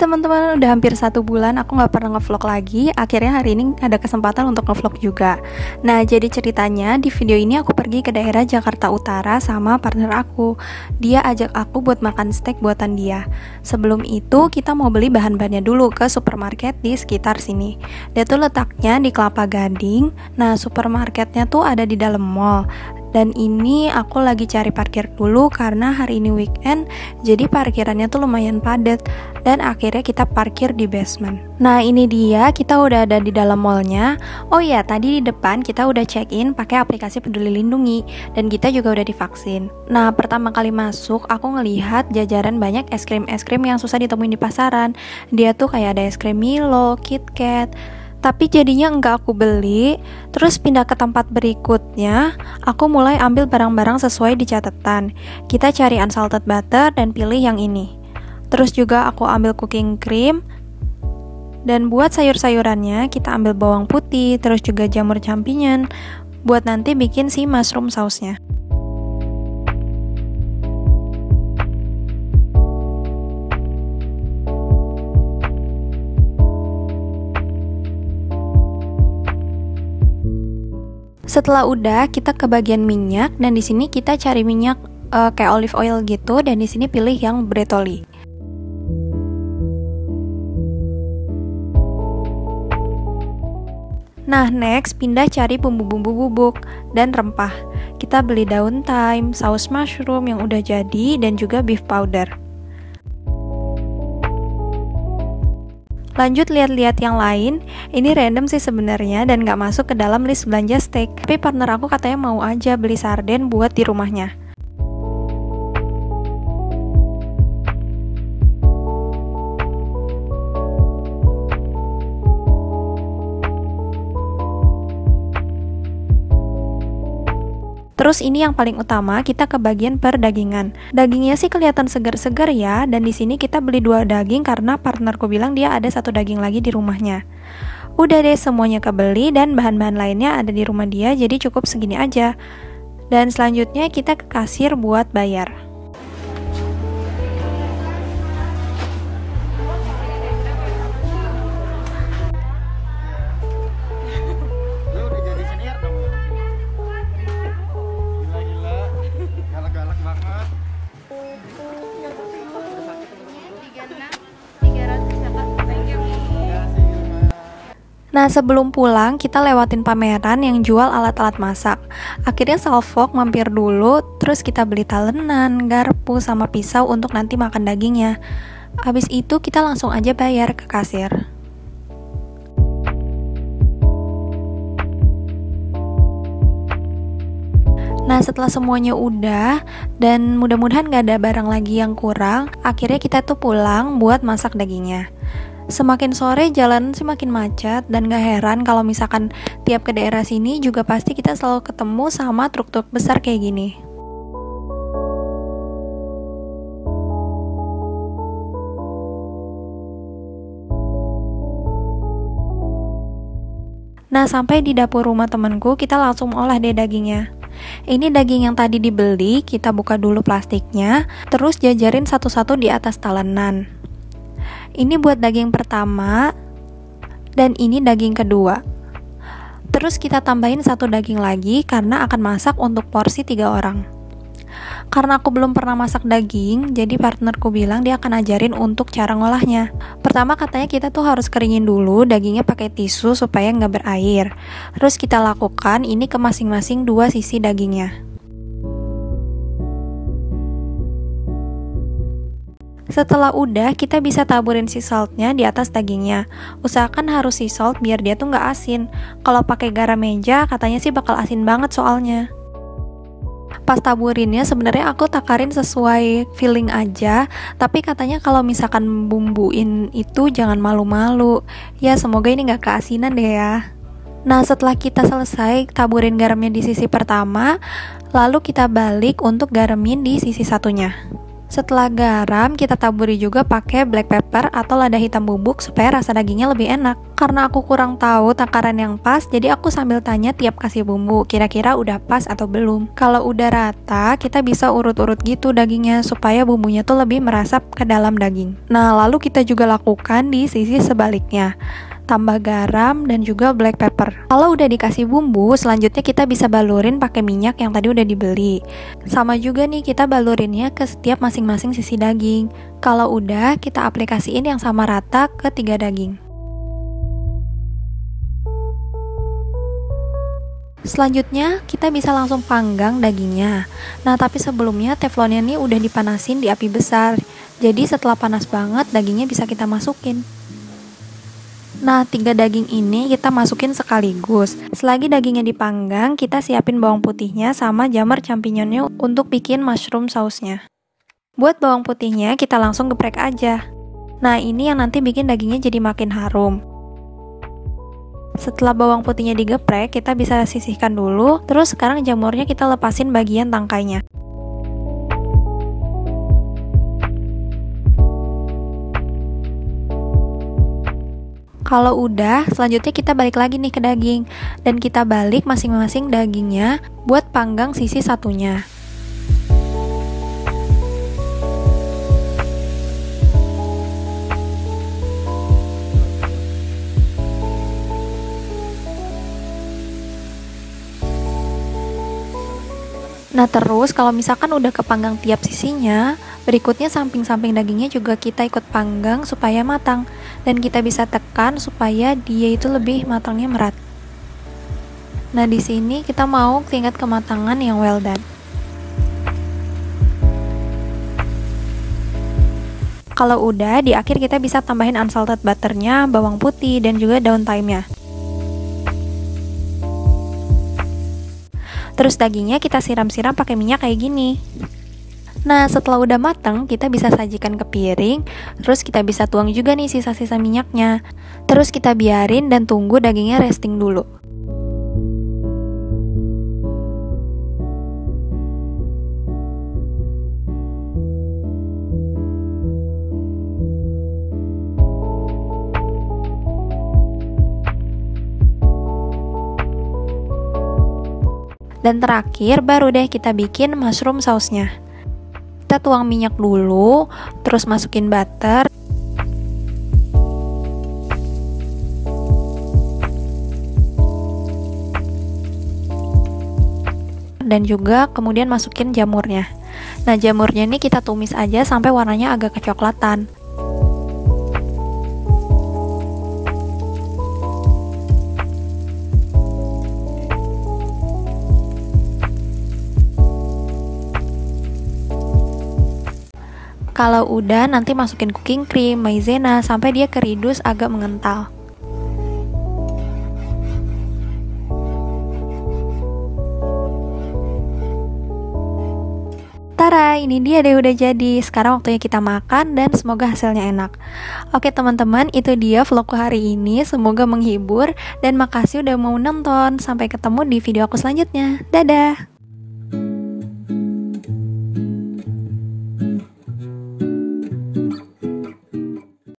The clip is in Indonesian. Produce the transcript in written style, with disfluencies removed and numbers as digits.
teman-teman, udah hampir 1 bulan aku gak pernah ngevlog lagi. Akhirnya hari ini ada kesempatan untuk ngevlog juga. Nah, jadi ceritanya di video ini aku pergi ke daerah Jakarta Utara sama partner aku. Dia ajak aku buat makan steak buatan dia. Sebelum itu kita mau beli bahan-bahannya dulu ke supermarket di sekitar sini. Dia tuh letaknya di Kelapa Gading. Nah, supermarketnya tuh ada di dalam mall. Dan ini aku lagi cari parkir dulu karena hari ini weekend, jadi parkirannya tuh lumayan padat. Dan akhirnya kita parkir di basement. Nah, ini dia, kita udah ada di dalam mallnya. Oh iya, tadi di depan kita udah check in pakai aplikasi Peduli Lindungi. Dan kita juga udah divaksin. Nah, pertama kali masuk aku ngelihat jajaran banyak es krim yang susah ditemuin di pasaran. Dia tuh kayak ada es krim Milo, KitKat, tapi jadinya enggak aku beli. Terus pindah ke tempat berikutnya, aku mulai ambil barang-barang sesuai di catatan. Kita cari unsalted butter dan pilih yang ini. Terus juga aku ambil cooking cream. Dan buat sayur-sayurannya kita ambil bawang putih, terus juga jamur champignon buat nanti bikin si mushroom sausnya. Setelah udah, kita ke bagian minyak dan di sini kita cari minyak kayak olive oil gitu, dan di sini pilih yang Bertolli. Nah, next pindah cari bumbu-bumbu bubuk dan rempah. Kita beli daun thyme, saus mushroom yang udah jadi, dan juga beef powder. Lanjut lihat-lihat yang lain. Ini random sih sebenarnya dan gak masuk ke dalam list belanja steak. Tapi partner aku katanya mau aja beli sarden buat di rumahnya. Terus ini yang paling utama, kita ke bagian perdagingan. Dagingnya sih kelihatan segar-segar ya, dan di sini kita beli 2 daging karena partnerku bilang dia ada 1 daging lagi di rumahnya. Udah deh, semuanya kebeli dan bahan-bahan lainnya ada di rumah dia, jadi cukup segini aja. Dan selanjutnya kita ke kasir buat bayar. Nah, sebelum pulang kita lewatin pameran yang jual alat-alat masak. Akhirnya Salfok mampir dulu, terus kita beli talenan, garpu, sama pisau untuk nanti makan dagingnya. Habis itu kita langsung aja bayar ke kasir. Nah, setelah semuanya udah dan mudah-mudahan gak ada barang lagi yang kurang, akhirnya kita tuh pulang buat masak dagingnya. Semakin sore jalan semakin macet, dan gak heran kalau misalkan tiap ke daerah sini juga pasti kita selalu ketemu sama truk-truk besar kayak gini. Nah, sampai di dapur rumah temanku, kita langsung olah deh dagingnya. Ini daging yang tadi dibeli, kita buka dulu plastiknya, terus jajarin satu-satu di atas talenan. Ini buat daging pertama, dan ini daging kedua. Terus kita tambahin 1 daging lagi karena akan masak untuk porsi 3 orang. Karena aku belum pernah masak daging, jadi partnerku bilang dia akan ajarin untuk cara ngolahnya. Pertama katanya kita tuh harus keringin dulu dagingnya pakai tisu supaya nggak berair. Terus kita lakukan ini ke masing-masing 2 sisi dagingnya. Setelah udah, kita bisa taburin sea saltnya di atas dagingnya. Usahakan harus sea salt biar dia tuh nggak asin. Kalau pakai garam meja, katanya sih bakal asin banget soalnya. Pas taburinnya sebenarnya aku takarin sesuai feeling aja, tapi katanya kalau misalkan bumbuin itu jangan malu-malu. Ya, semoga ini nggak keasinan deh ya. Nah, setelah kita selesai taburin garamnya di sisi pertama, lalu kita balik untuk garamin di sisi satunya. Setelah garam, kita taburi juga pakai black pepper atau lada hitam bubuk supaya rasa dagingnya lebih enak. Karena aku kurang tahu takaran yang pas, jadi aku sambil tanya tiap kasih bumbu, kira-kira udah pas atau belum. Kalau udah rata, kita bisa urut-urut gitu dagingnya supaya bumbunya tuh lebih meresap ke dalam daging. Nah, lalu kita juga lakukan di sisi sebaliknya. Tambah garam dan juga black pepper. Kalau udah dikasih bumbu, selanjutnya kita bisa balurin pakai minyak yang tadi udah dibeli. Sama juga nih kita balurinnya ke setiap masing-masing sisi daging. Kalau udah, kita aplikasiin yang sama rata ke 3 daging. Selanjutnya, kita bisa langsung panggang dagingnya. Nah, tapi sebelumnya teflonnya nih udah dipanasin di api besar. Jadi setelah panas banget, dagingnya bisa kita masukin. Nah, 3 daging ini kita masukin sekaligus. Selagi dagingnya dipanggang, kita siapin bawang putihnya sama jamur champignonnya untuk bikin mushroom sausnya. Buat bawang putihnya, kita langsung geprek aja. Nah, ini yang nanti bikin dagingnya jadi makin harum. Setelah bawang putihnya digeprek, kita bisa sisihkan dulu. Terus sekarang jamurnya kita lepasin bagian tangkainya. Kalau udah, selanjutnya kita balik lagi nih ke daging. Dan kita balik masing-masing dagingnya buat panggang sisi satunya. Nah, terus kalau misalkan udah kepanggang tiap sisinya, berikutnya samping-samping dagingnya juga kita ikut panggang supaya matang. Dan kita bisa tekan supaya dia itu lebih matangnya merata. Nah, di sini kita mau tingkat kematangan yang well done. Kalau udah, di akhir kita bisa tambahin unsalted butternya, bawang putih, dan juga daun thyme-nya. Terus dagingnya kita siram-siram pakai minyak kayak gini. Nah, setelah udah matang, kita bisa sajikan ke piring. Terus kita bisa tuang juga nih sisa-sisa minyaknya. Terus kita biarin dan tunggu dagingnya resting dulu. Dan terakhir baru deh kita bikin mushroom sausnya. Kita tuang minyak dulu, terus masukin butter. Dan juga kemudian masukin jamurnya. Nah, jamurnya ini kita tumis aja sampai warnanya agak kecoklatan. Kalau udah, nanti masukin cooking cream, maizena, sampai dia keridus agak mengental. Tara, ini dia deh udah jadi. Sekarang waktunya kita makan dan semoga hasilnya enak. Oke teman-teman, itu dia vlogku hari ini. Semoga menghibur dan makasih udah mau nonton. Sampai ketemu di video aku selanjutnya. Dadah!